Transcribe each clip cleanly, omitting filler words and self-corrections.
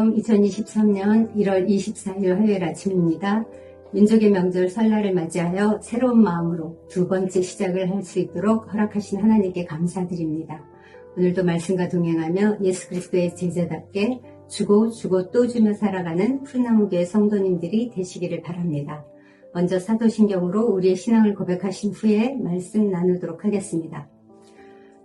샬롬. 2023년 1월 24일 화요일 아침입니다. 민족의 명절 설날을 맞이하여 새로운 마음으로 두 번째 시작을 할 수 있도록 허락하신 하나님께 감사드립니다. 오늘도 말씀과 동행하며 예수 그리스도의 제자답게 주고 또 주며 살아가는 푸른나무교회 성도님들이 되시기를 바랍니다. 먼저 사도신경으로 우리의 신앙을 고백하신 후에 말씀 나누도록 하겠습니다.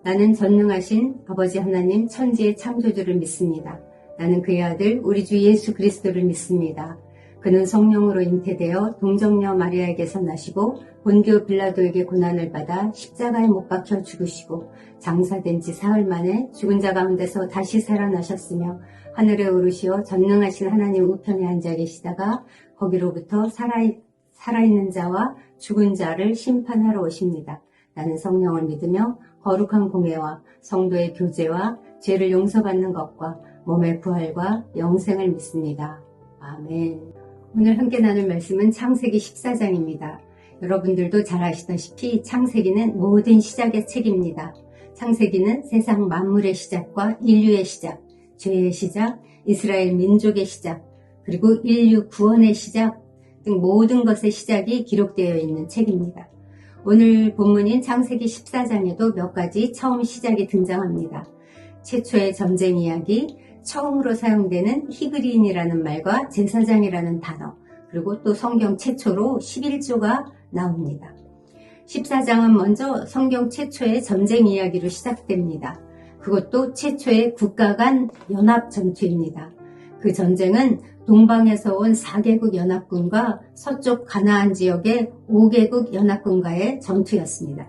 나는 전능하신 아버지 하나님 천지의 창조주를 믿습니다. 나는 그의 아들 우리 주 예수 그리스도를 믿습니다. 그는 성령으로 잉태되어 동정녀 마리아에게서 나시고 본디오 빌라도에게 고난을 받아 십자가에 못 박혀 죽으시고 장사된 지 사흘 만에 죽은 자 가운데서 다시 살아나셨으며 하늘에 오르시어 전능하신 하나님 우편에 앉아 계시다가 거기로부터 살아있는 자와 죽은 자를 심판하러 오십니다. 나는 성령을 믿으며 거룩한 공회와 성도의 교제와 죄를 용서받는 것과 몸의 부활과 영생을 믿습니다. 아멘. 오늘 함께 나눌 말씀은 창세기 14장입니다. 여러분들도 잘 아시다시피 창세기는 모든 시작의 책입니다. 창세기는 세상 만물의 시작과 인류의 시작, 죄의 시작, 이스라엘 민족의 시작, 그리고 인류 구원의 시작 등 모든 것의 시작이 기록되어 있는 책입니다. 오늘 본문인 창세기 14장에도 몇 가지 처음 시작이 등장합니다. 최초의 전쟁 이야기, 처음으로 사용되는 히브리인이라는 말과 제사장이라는 단어, 그리고 또 성경 최초로 11조가 나옵니다. 14장은 먼저 성경 최초의 전쟁 이야기로 시작됩니다. 그것도 최초의 국가 간 연합 전투입니다. 그 전쟁은 동방에서 온 4개국 연합군과 서쪽 가나안 지역의 5개국 연합군과의 전투였습니다.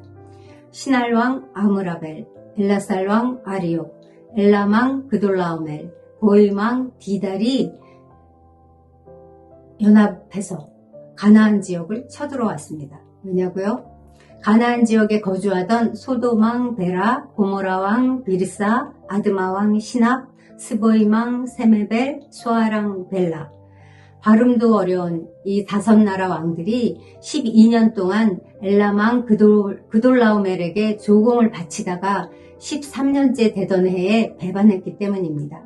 신할왕 아므라벨, 엘라살왕 아리옥, 엘람왕 그돌라오멜, 보임왕 디달이 연합해서 가나안 지역을 쳐들어왔습니다. 왜냐고요? 가나안 지역에 거주하던 소돔왕 베라, 고모라왕 비르사, 아드마왕 시납, 스보임왕 세메벨, 수아랑 벨라, 발음도 어려운 이 5나라 왕들이 12년 동안 엘람왕 그돌라오멜에게 조공을 바치다가 13년째 되던 해에 배반했기 때문입니다.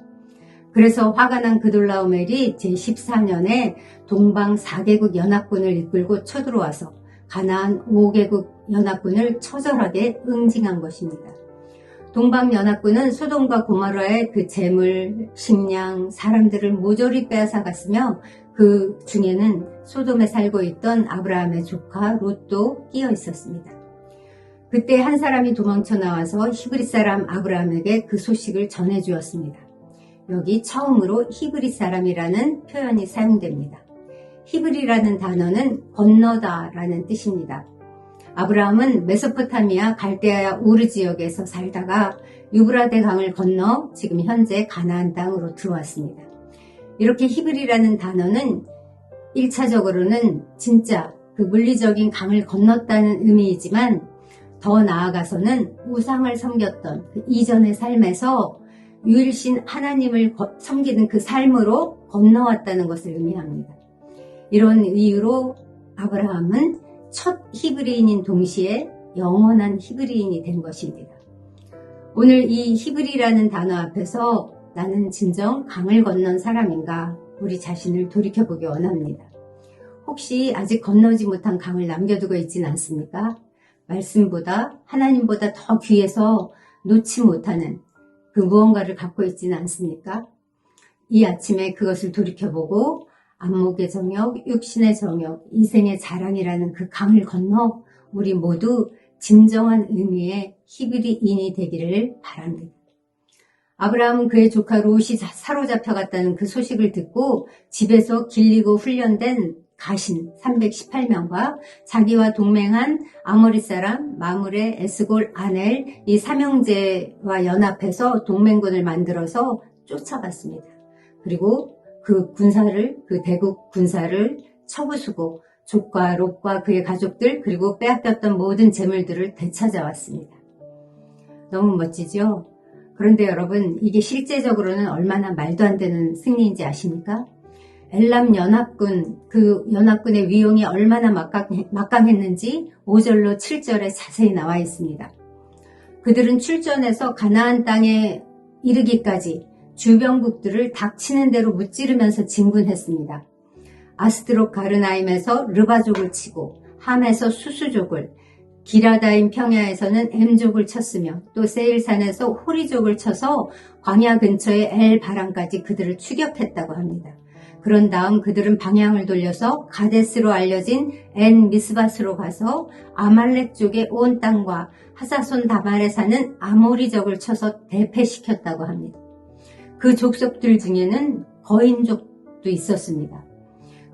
그래서 화가 난 그돌라오멜이 제14년에 동방 4개국 연합군을 이끌고 쳐들어와서 가나안 5개국 연합군을 처절하게 응징한 것입니다. 동방 연합군은 소돔과 고모라의 그 재물, 식량, 사람들을 모조리 빼앗아갔으며 그 중에는 소돔에 살고 있던 아브라함의 조카 롯도 끼어 있었습니다. 그때 한 사람이 도망쳐 나와서 히브리 사람 아브라함에게 그 소식을 전해주었습니다. 여기 처음으로 히브리 사람이라는 표현이 사용됩니다. 히브리라는 단어는 건너다라는 뜻입니다. 아브라함은 메소포타미아 갈대아 우르 지역에서 살다가 유브라데 강을 건너 지금 현재 가나안 땅으로 들어왔습니다. 이렇게 히브리라는 단어는 1차적으로는 진짜 그 물리적인 강을 건넜다는 의미이지만 더 나아가서는 우상을 섬겼던 그 이전의 삶에서 유일신 하나님을 섬기는 그 삶으로 건너왔다는 것을 의미합니다. 이런 이유로 아브라함은 첫 히브리인인 동시에 영원한 히브리인이 된 것입니다. 오늘 이 히브리라는 단어 앞에서 나는 진정 강을 건넌 사람인가 우리 자신을 돌이켜보기 원합니다. 혹시 아직 건너지 못한 강을 남겨두고 있지는 않습니까? 말씀보다 하나님보다 더 귀해서 놓지 못하는 그 무언가를 갖고 있지는 않습니까? 이 아침에 그것을 돌이켜보고 안목의 정욕, 육신의 정욕, 이생의 자랑이라는 그 강을 건너 우리 모두 진정한 의미의 히브리인이 되기를 바랍니다. 아브라함은 그의 조카 롯이 사로잡혀갔다는 그 소식을 듣고 집에서 길리고 훈련된 가신 318명과 자기와 동맹한 아모리 사람 마므레, 에스골, 아넬 이 삼형제와 연합해서 동맹군을 만들어서 쫓아갔습니다. 그리고 그 대국 군사를 쳐부수고 조카 롯과 그의 가족들 그리고 빼앗겼던 모든 재물들을 되찾아왔습니다. 너무 멋지죠? 그런데 여러분, 이게 실제적으로는 얼마나 말도 안 되는 승리인지 아십니까? 엘람 연합군, 그 연합군의 위용이 얼마나 막강했는지 5절로 7절에 자세히 나와 있습니다. 그들은 출전해서 가나안 땅에 이르기까지 주변국들을 닥치는 대로 무찌르면서 진군했습니다. 아스드롯가르나임에서 르바족을 치고 함에서 수수족을, 기라다임 평야에서는 엠족을 쳤으며 또 세일산에서 호리족을 쳐서 광야 근처의 엘바람까지 그들을 추격했다고 합니다. 그런 다음 그들은 방향을 돌려서 가데스로 알려진 엔 미스밧으로 가서 아말렉 쪽의 온 땅과 하사손 다말에 사는 아모리족을 쳐서 대패시켰다고 합니다. 그 족속들 중에는 거인족도 있었습니다.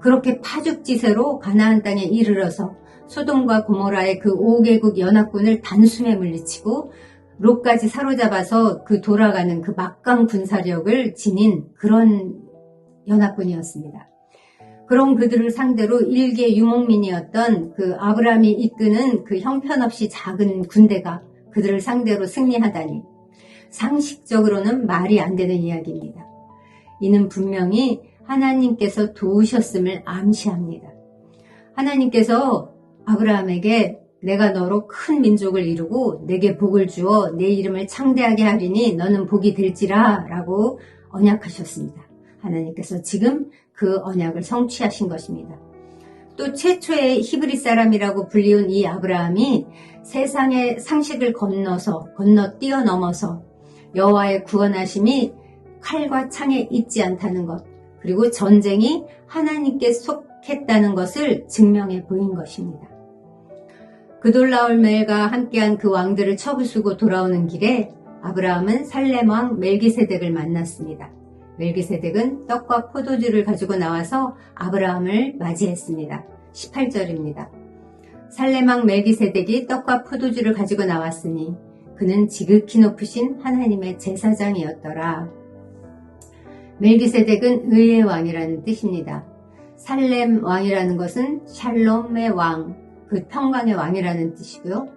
그렇게 파죽지세로 가나안 땅에 이르러서 소돔과 고모라의 그 5개국 연합군을 단숨에 물리치고 롯까지 사로잡아서 그 돌아가는 그 막강 군사력을 지닌 그런 연합군이었습니다. 그런 그들을 상대로 일개 유목민이었던 그 아브라함이 이끄는 그 형편없이 작은 군대가 그들을 상대로 승리하다니 상식적으로는 말이 안 되는 이야기입니다. 이는 분명히 하나님께서 도우셨음을 암시합니다. 하나님께서 아브라함에게 내가 너로 큰 민족을 이루고 내게 복을 주어 내 이름을 창대하게 하리니 너는 복이 될지라 라고 언약하셨습니다. 하나님께서 지금 그 언약을 성취하신 것입니다. 또 최초의 히브리 사람이라고 불리운 이 아브라함이 세상의 상식을 뛰어넘어서 여호와의 구원하심이 칼과 창에 있지 않다는 것, 그리고 전쟁이 하나님께 속했다는 것을 증명해 보인 것입니다. 그돌라올멜과 함께한 그 왕들을 처부수고 돌아오는 길에 아브라함은 살렘 왕 멜기세덱을 만났습니다. 멜기세덱은 떡과 포도주를 가지고 나와서 아브라함을 맞이했습니다. 18절입니다. 살렘 왕 멜기세덱이 떡과 포도주를 가지고 나왔으니 그는 지극히 높으신 하나님의 제사장이었더라. 멜기세덱은 의의 왕이라는 뜻입니다. 살렘 왕이라는 것은 샬롬의 왕, 그 평강의 왕이라는 뜻이고요.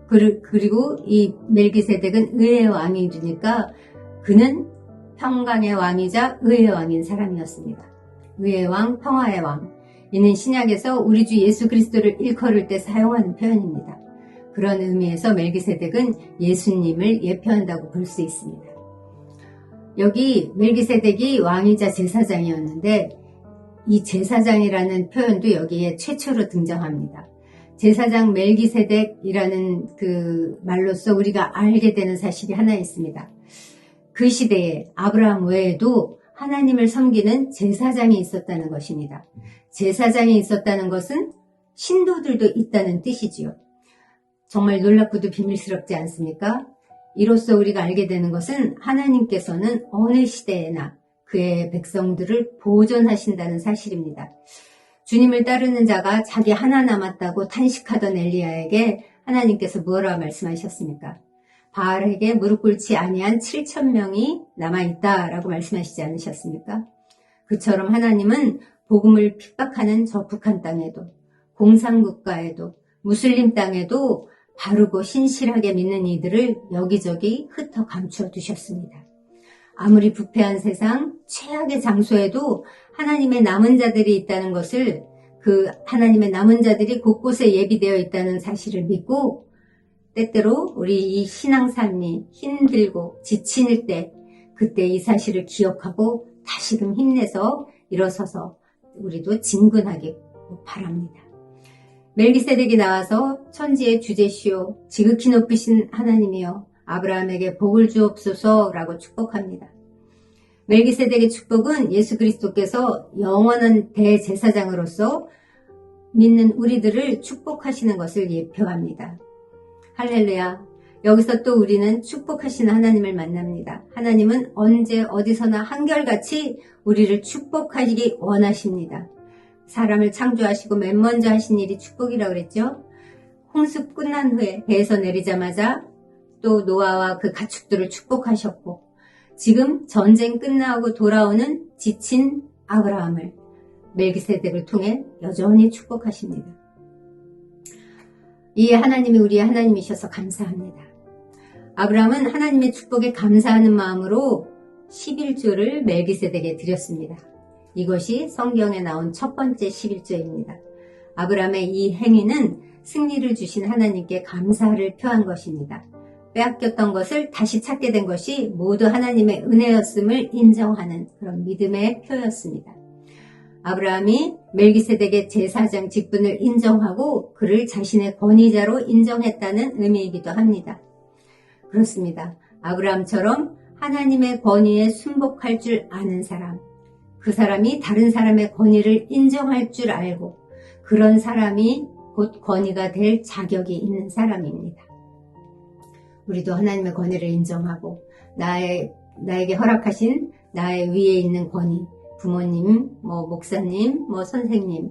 그리고 이 멜기세덱은 의의 왕이니까 그는 평강의 왕이자 의의 왕인 사람이었습니다. 의의 왕, 평화의 왕. 이는 신약에서 우리 주 예수 그리스도를 일컬을 때 사용하는 표현입니다. 그런 의미에서 멜기세덱은 예수님을 예표한다고 볼 수 있습니다. 여기 멜기세덱이 왕이자 제사장이었는데 이 제사장이라는 표현도 여기에 최초로 등장합니다. 제사장 멜기세덱이라는 그 말로써 우리가 알게 되는 사실이 하나 있습니다. 그 시대에 아브라함 외에도 하나님을 섬기는 제사장이 있었다는 것입니다. 제사장이 있었다는 것은 신도들도 있다는 뜻이지요. 정말 놀랍고도 비밀스럽지 않습니까? 이로써 우리가 알게 되는 것은 하나님께서는 어느 시대에나 그의 백성들을 보존하신다는 사실입니다. 주님을 따르는 자가 자기 하나 남았다고 탄식하던 엘리야에게 하나님께서 뭐라 말씀하셨습니까? 바알에게 무릎 꿇지 아니한 7,000명이 남아있다라고 말씀하시지 않으셨습니까? 그처럼 하나님은 복음을 핍박하는 저 북한 땅에도, 공산국가에도, 무슬림 땅에도 바르고 신실하게 믿는 이들을 여기저기 흩어 감추어 두셨습니다. 아무리 부패한 세상, 최악의 장소에도 하나님의 남은 자들이 있다는 것을, 그 하나님의 남은 자들이 곳곳에 예비되어 있다는 사실을 믿고 때때로 우리 이 신앙삶이 힘들고 지칠 때 그때 이 사실을 기억하고 다시금 힘내서 일어서서 우리도 진군하기 바랍니다. 멜기세덱이 나와서 천지의 주제시오 지극히 높으신 하나님이여 아브라함에게 복을 주옵소서라고 축복합니다. 멜기세덱의 축복은 예수 그리스도께서 영원한 대제사장으로서 믿는 우리들을 축복하시는 것을 예표합니다. 할렐루야. 여기서 또 우리는 축복하시는 하나님을 만납니다. 하나님은 언제 어디서나 한결같이 우리를 축복하시기 원하십니다. 사람을 창조하시고 맨 먼저 하신 일이 축복이라고 그랬죠. 홍수 끝난 후에 배에서 내리자마자 또 노아와 그 가축들을 축복하셨고 지금 전쟁 끝나고 돌아오는 지친 아브라함을 멜기세덱을 통해 여전히 축복하십니다. 이 하나님이 우리의 하나님이셔서 감사합니다. 아브라함은 하나님의 축복에 감사하는 마음으로 11조를 멜기세덱에 드렸습니다. 이것이 성경에 나온 첫 번째 11조입니다. 아브라함의 이 행위는 승리를 주신 하나님께 감사를 표한 것입니다. 빼앗겼던 것을 다시 찾게 된 것이 모두 하나님의 은혜였음을 인정하는 그런 믿음의 표였습니다. 아브라함이 멜기세덱의 제사장 직분을 인정하고 그를 자신의 권위자로 인정했다는 의미이기도 합니다. 그렇습니다. 아브라함처럼 하나님의 권위에 순복할 줄 아는 사람, 그 사람이 다른 사람의 권위를 인정할 줄 알고 그런 사람이 곧 권위가 될 자격이 있는 사람입니다. 우리도 하나님의 권위를 인정하고 나에게 허락하신 나의 위에 있는 권위, 부모님, 목사님, 선생님,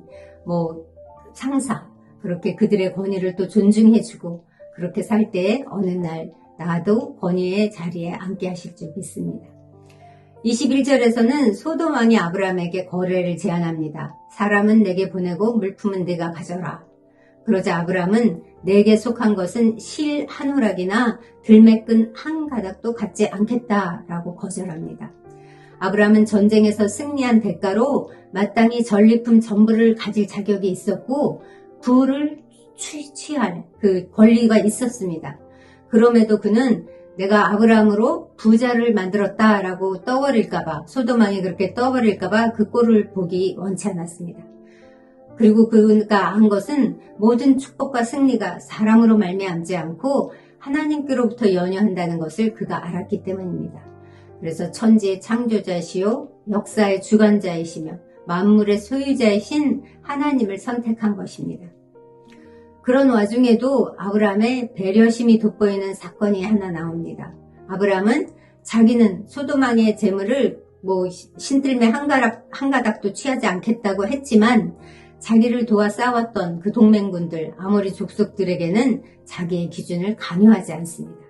상사, 그렇게 그들의 권위를 또 존중해주고 그렇게 살 때 어느 날 나도 권위의 자리에 앉게 하실 줄 믿습니다. 21절에서는 소돔 왕이 아브라함에게 거래를 제안합니다. 사람은 내게 보내고 물품은 네가 가져라. 그러자 아브라함은 내게 속한 것은 실 한 우락이나 들매끈 한 가닥도 갖지 않겠다라고 거절합니다. 아브라함은 전쟁에서 승리한 대가로 마땅히 전리품 전부를 가질 자격이 있었고 부를 취할 그 권리가 있었습니다. 그럼에도 그는 내가 아브라함으로 부자를 만들었다라고 떠버릴까봐, 소돔 왕이 그렇게 떠버릴까봐 그 꼴을 보기 원치 않았습니다. 그리고 그가 안 것은 모든 축복과 승리가 사람으로 말미암지 않고 하나님께로부터 연유한다는 것을 그가 알았기 때문입니다. 그래서 천지의 창조자시요 역사의 주관자이시며 만물의 소유자이신 하나님을 선택한 것입니다. 그런 와중에도 아브라함의 배려심이 돋보이는 사건이 하나 나옵니다. 아브라함은 자기는 소돔 왕의 재물을 신들매 한 가닥도 취하지 않겠다고 했지만 자기를 도와 싸웠던 그 동맹군들 아모리 족속들에게는 자기의 기준을 강요하지 않습니다.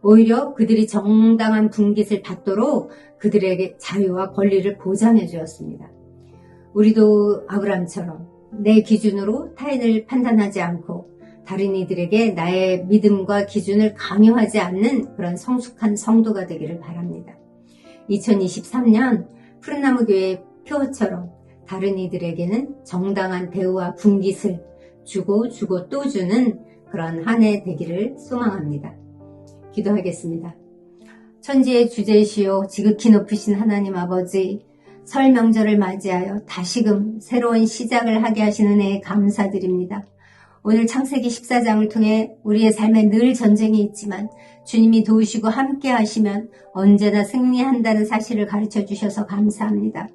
오히려 그들이 정당한 분깃을 받도록 그들에게 자유와 권리를 보장해 주었습니다. 우리도 아브라함처럼 내 기준으로 타인을 판단하지 않고 다른 이들에게 나의 믿음과 기준을 강요하지 않는 그런 성숙한 성도가 되기를 바랍니다. 2023년 푸른나무 교회의 표처럼 다른 이들에게는 정당한 대우와 분깃을 주고 또 주는 그런 한 해 되기를 소망합니다. 기도하겠습니다. 천지의 주제이시오 지극히 높으신 하나님 아버지, 설 명절을 맞이하여 다시금 새로운 시작을 하게 하시는 은혜에 감사드립니다. 오늘 창세기 14장을 통해 우리의 삶에 늘 전쟁이 있지만 주님이 도우시고 함께 하시면 언제나 승리한다는 사실을 가르쳐 주셔서 감사합니다.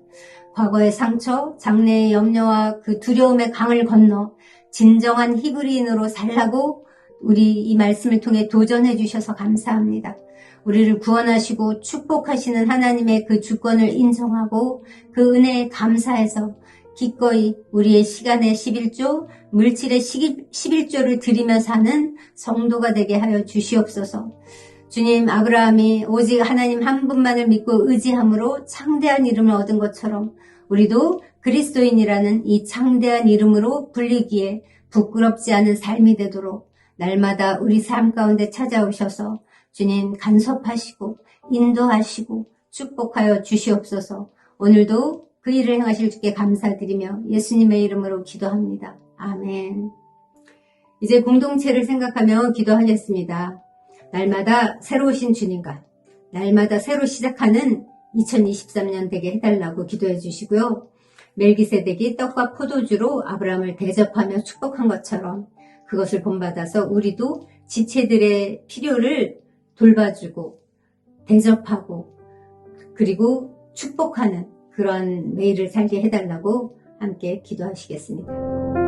과거의 상처, 장래의 염려와 그 두려움의 강을 건너 진정한 히브리인으로 살라고 우리 이 말씀을 통해 도전해 주셔서 감사합니다. 우리를 구원하시고 축복하시는 하나님의 그 주권을 인정하고 그 은혜에 감사해서 기꺼이 우리의 시간의 11조, 물질의 11조를 드리며 사는 성도가 되게 하여 주시옵소서. 주님, 아브라함이 오직 하나님 한 분만을 믿고 의지함으로 창대한 이름을 얻은 것처럼 우리도 그리스도인이라는 이 창대한 이름으로 불리기에 부끄럽지 않은 삶이 되도록 날마다 우리 삶 가운데 찾아오셔서 주님 간섭하시고 인도하시고 축복하여 주시옵소서. 오늘도 그 일을 행하실 주께 감사드리며 예수님의 이름으로 기도합니다. 아멘. 이제 공동체를 생각하며 기도하겠습니다. 날마다 새로우신 주님과 날마다 새로 시작하는 2023년 되게 해달라고 기도해 주시고요. 멜기세덱이 떡과 포도주로 아브라함을 대접하며 축복한 것처럼 그것을 본받아서 우리도 지체들의 필요를 돌봐주고 대접하고 그리고 축복하는 그런 매일을 살게 해달라고 함께 기도하시겠습니다.